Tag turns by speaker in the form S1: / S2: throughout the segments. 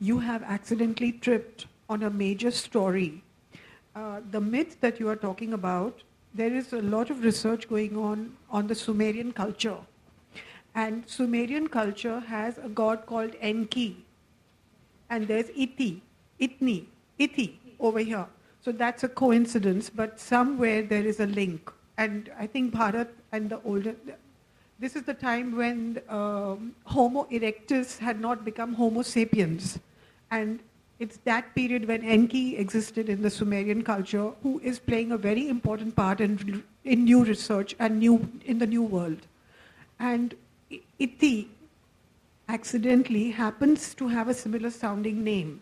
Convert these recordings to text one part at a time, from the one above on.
S1: you have accidentally tripped on a major story. The myth that you are talking about, there is a lot of research going on the Sumerian culture. And Sumerian culture has a god called Enki. And there's Iti over here. So that's a coincidence, but somewhere there is a link. And I think Bharat and the older, this is the time when Homo erectus had not become Homo sapiens. And it's that period when Enki existed in the Sumerian culture, who is playing a very important part in new research and in the new world. And Iti accidentally happens to have a similar sounding name.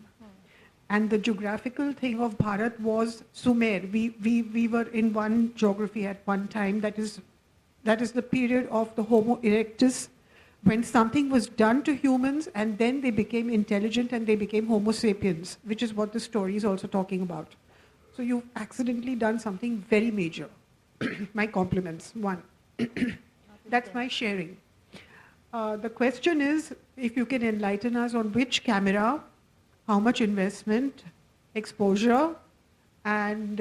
S1: And the geographical thing of Bharat was Sumer. We were in one geography at one time. That is the period of the Homo erectus, when something was done to humans and then they became intelligent and they became Homo sapiens, which is what the story is also talking about. So you've accidentally done something very major. My compliments, one. That's my sharing. The question is, if you can enlighten us on which camera, how much investment, exposure, and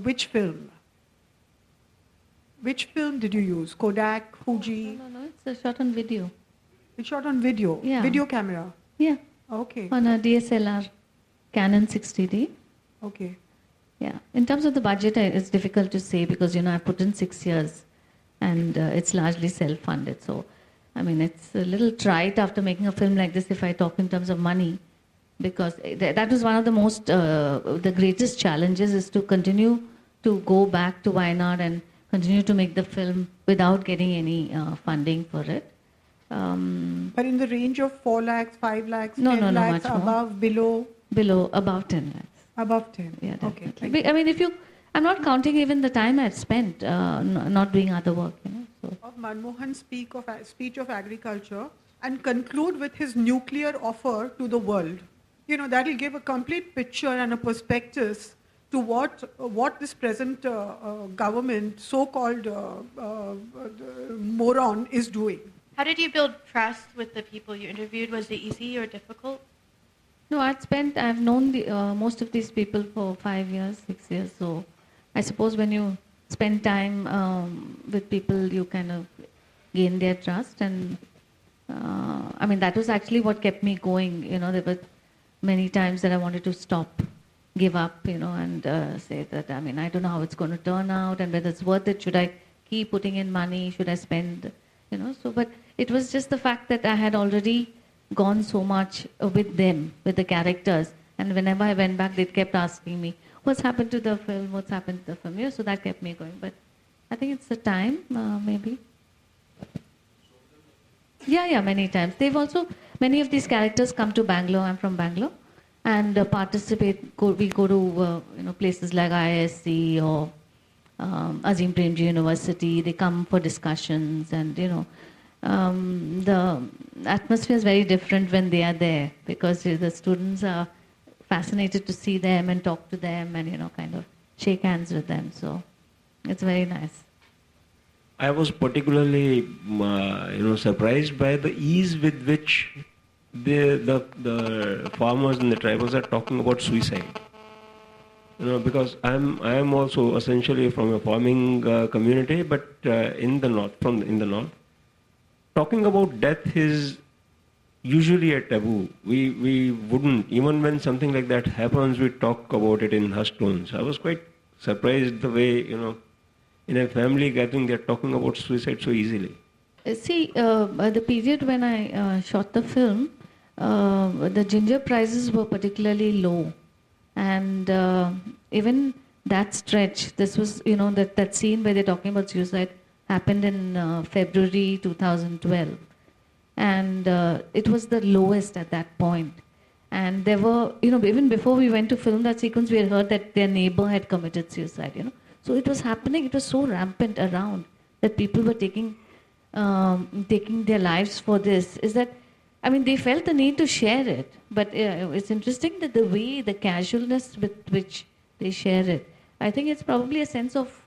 S1: which film? Which film did you use? Kodak, Fuji?
S2: No, it's shot on video.
S1: It's shot on video?
S2: Yeah.
S1: Video camera?
S2: Yeah.
S1: Okay.
S2: On a DSLR, Canon 60D.
S1: Okay.
S2: Yeah. In terms of the budget, it's difficult to say because, I put in 6 years and it's largely self-funded. So, it's a little trite after making a film like this if I talk in terms of money, because that was one of the most, the greatest challenges is to continue to go back to Wayanad and continue to make the film without getting any funding for it.
S1: But in the range of 4 lakhs, 5 lakhs,
S2: No,
S1: 10 lakhs,
S2: much more.
S1: above, below?
S2: Below, above 10 lakhs.
S1: Above 10?
S2: Yeah, definitely.
S1: Okay.
S2: I'm not counting even the time I've spent not doing other work, So.
S1: Of Manmohan's speech of agriculture and conclude with his nuclear offer to the world. That will give a complete picture and a perspective to what this present government, so-called moron, is doing.
S3: How did you build trust with the people you interviewed? Was it easy or difficult?
S2: No, I've known most of these people for 5 years, 6 years. So I suppose when you spend time with people, you kind of gain their trust. And that was actually what kept me going. There were many times that I wanted to stop, give up, and say that, I don't know how it's going to turn out and whether it's worth it. Should I keep putting in money? Should I spend, but it was just the fact that I had already gone so much with them, with the characters. And whenever I went back, they kept asking me, what's happened to the film? What's happened to the film? So that kept me going. But I think it's the time, maybe. Yeah, many times. Many of these characters come to Bangalore. I'm from Bangalore. And participate. We go to places like IISc or Azim Premji University. They come for discussions, and the atmosphere is very different when they are there, because the students are fascinated to see them and talk to them and kind of shake hands with them. So it's very nice.
S4: I was particularly surprised by the ease with which the farmers and the tribals are talking about suicide. Because I am also essentially from a farming community, but in the north, talking about death is usually a taboo. We wouldn't, even when something like that happens, we talk about it in hushed tones. I was quite surprised the way, in a family gathering, they're talking about suicide so easily.
S2: See, the period when I shot the film, the ginger prices were particularly low. And even that stretch, this was, that scene where they're talking about suicide happened in February 2012. And it was the lowest at that point. And there were, even before we went to film that sequence, we had heard that their neighbor had committed suicide, So it was happening, it was so rampant around that people were taking their lives for this. Is that, they felt the need to share it. But it's interesting that the way, the casualness with which they share it, I think it's probably a sense of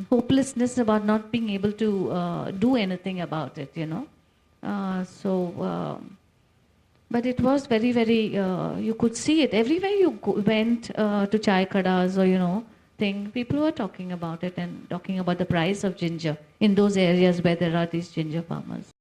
S2: hopelessness about not being able to do anything about it, But it was very, very, you could see it. Everywhere you went to chai kadas or, thing, people were talking about it and talking about the price of ginger in those areas where there are these ginger farmers.